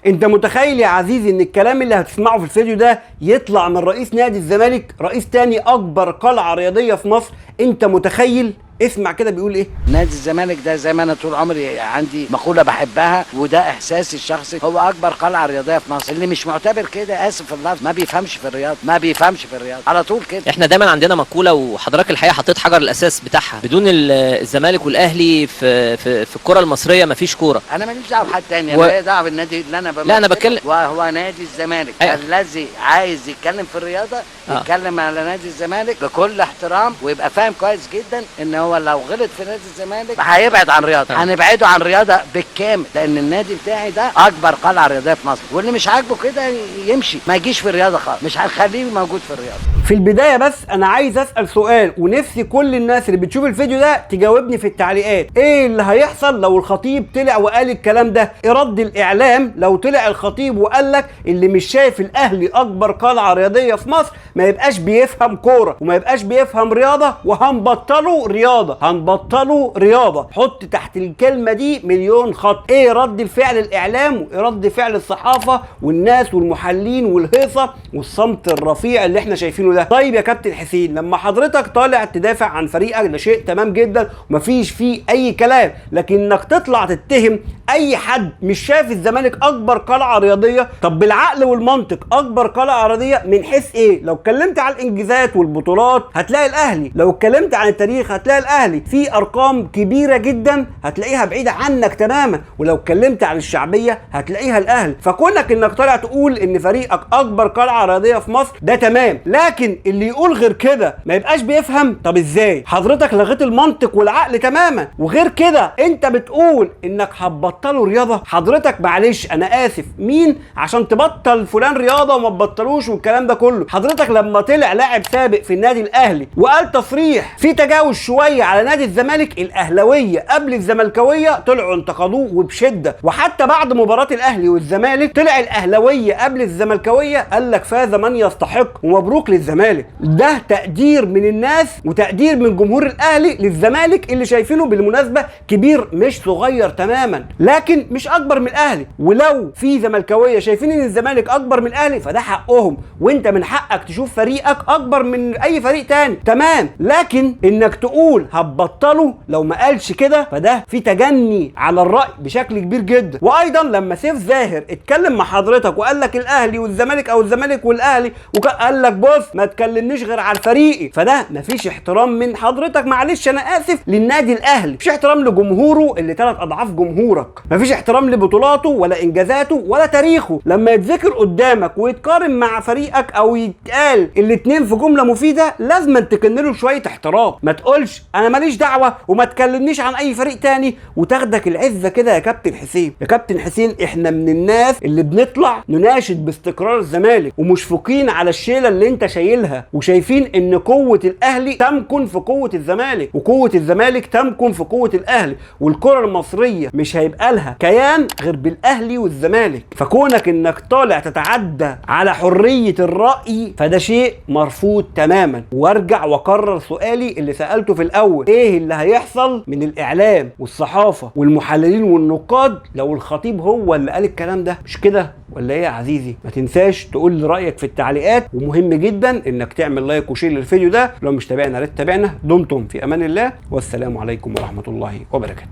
انت متخيل يا عزيزي ان الكلام اللي هتسمعه في الفيديو ده يطلع من رئيس نادي الزمالك، رئيس تاني اكبر قلعة رياضية في مصر؟ انت متخيل؟ اسمع كده بيقول ايه. نادي الزمالك ده زي ما انا طول عمري عندي مقوله بحبها وده احساسي الشخصي، هو اكبر قلعه رياضيه في مصر. اللي مش معتبر كده اسف في اللفظ ما بيفهمش في الرياضه، ما بيفهمش في الرياضه على طول كده. احنا دايما عندنا مقوله وحضرتك الحقيقه حطيت حجر الاساس بتاعها، بدون الزمالك والاهلي في الكره المصريه مفيش كوره. انا ماليش دعوه بحد تاني، انا ليا دعوه بالنادي اللي انا لا انا بتكلم وهو نادي الزمالك. الذي عايز يتكلم في الرياضه يتكلم على نادي الزمالك بكل احترام ويبقى فاهم كويس جدا ان هو لو غلط في نادي الزمالك هيبعد عن رياضه. هنبعده عن رياضه بالكامل، لان النادي بتاعي ده اكبر قلعه رياضيه في مصر، واللي مش عاجبه كده يمشي ما يجيش في الرياضه خالص، مش هنخليه موجود في الرياضه. في البدايه بس انا عايز اسال سؤال، ونفسي كل الناس اللي بتشوف الفيديو ده تجاوبني في التعليقات. ايه اللي هيحصل لو الخطيب طلع وقال الكلام ده؟ ايه رد الاعلام لو طلع الخطيب وقال لك اللي مش شايف الاهلي اكبر قلعه رياضيه في مصر ما يبقاش بيفهم كوره وما يبقاش بيفهم رياضه، وهنبطله رياضه، هنبطله رياضه. حط تحت الكلمه دي مليون خط. ايه رد الفعل الاعلام وايه رد فعل الصحافه والناس والمحللين والهيصه والصمت الرفيع اللي احنا شايفينه ده؟ طيب يا كابتن حسين، لما حضرتك طالع تدافع عن فريقك ده شيء تمام جدا ومفيش فيه اي كلام، لكن انك تطلع تتهم اي حد مش شايف الزمالك اكبر قلعه رياضيه، طب بالعقل والمنطق اكبر قلعه رياضيه من حيث ايه؟ لو اتكلمت عن الانجازات والبطولات هتلاقي الاهلي، لو اتكلمت عن التاريخ هتلاقي الاهلي، في ارقام كبيره جدا هتلاقيها بعيده عنك تماما، ولو اتكلمت عن الشعبيه هتلاقيها الاهلي. فكونك انك طالع تقول ان فريقك اكبر قلعه رياضيه في مصر ده تمام، لكن اللي يقول غير كده ما يبقاش بيفهم. طب ازاي؟ حضرتك لغيت المنطق والعقل تماما. وغير كده انت بتقول انك هتبطلوا رياضه. حضرتك معلش انا اسف، مين عشان تبطل فلان رياضه وما تبطلوش والكلام ده كله؟ حضرتك لما طلع لاعب سابق في النادي الاهلي وقال تصريح في تجاوز شويه على نادي الزمالك، الاهلاويه قبل الزملكاويه طلعوا انتقدوه وبشده، وحتى بعد مباراه الاهلي والزمالك طلع الاهلاويه قبل الزملكاويه قال لك فاز من يستحق ومبروك للزمالك. ده تقدير من الناس وتقدير من جمهور الاهلي للزمالك اللي شايفينه بالمناسبه كبير مش صغير تماما، لكن مش اكبر من الاهلي. ولو في زملكاويه شايفين ان الزمالك اكبر من الاهلي فده حقهم، وانت من حقك تشوف فريقك اكبر من اي فريق تاني تمام، لكن انك تقول هتبطله لو ما قالش كده فده في تجني على الراي بشكل كبير جدا. وايضا لما سيف زاهر اتكلم مع حضرتك وقال لك الاهلي والزمالك او الزمالك والاهلي وقال لك بص ما تكلمنيش غير على فريقي، فده مفيش احترام من حضرتك، معلش انا اسف، للنادي الاهلي. مفيش احترام لجمهوره اللي 3 اضعاف جمهورك، مفيش احترام لبطولاته ولا انجازاته ولا تاريخه. لما يتذكر قدامك ويتقارن مع فريقك او يتقال الاتنين في جمله مفيده لازم تكن له شويه احترام. ما تقولش انا ماليش دعوه وما تكلمنيش عن اي فريق تاني وتاخدك العزه كده يا كابتن حسين. يا كابتن حسين احنا من الناس اللي بنطلع نناشد باستقرار الزمالك ومشفقين على الشيله اللي انت شايلها، وشايفين ان قوه الاهلي تمكن في قوه الزمالك وقوه الزمالك تمكن في قوه الاهلي، والكره المصريه مش هيبقى لها كيان غير بالاهلي والزمالك. فكونك انك طالع تتعدى على حريه الراي فده شيء مرفوض تماما. وارجع واكرر سؤالي اللي سالته في الاول، ايه اللي هيحصل من الاعلام والصحافه والمحللين والنقاد لو الخطيب هو اللي قال الكلام ده؟ مش كده ولا ايه يا عزيزي؟ ما تنساش تقول لي رايك في التعليقات، ومهم جدا انك تعمل لايك وشير للفيديو ده. لو مش تابعنا يا ريت تابعنا. دمتم في امان الله والسلام عليكم ورحمه الله وبركاته.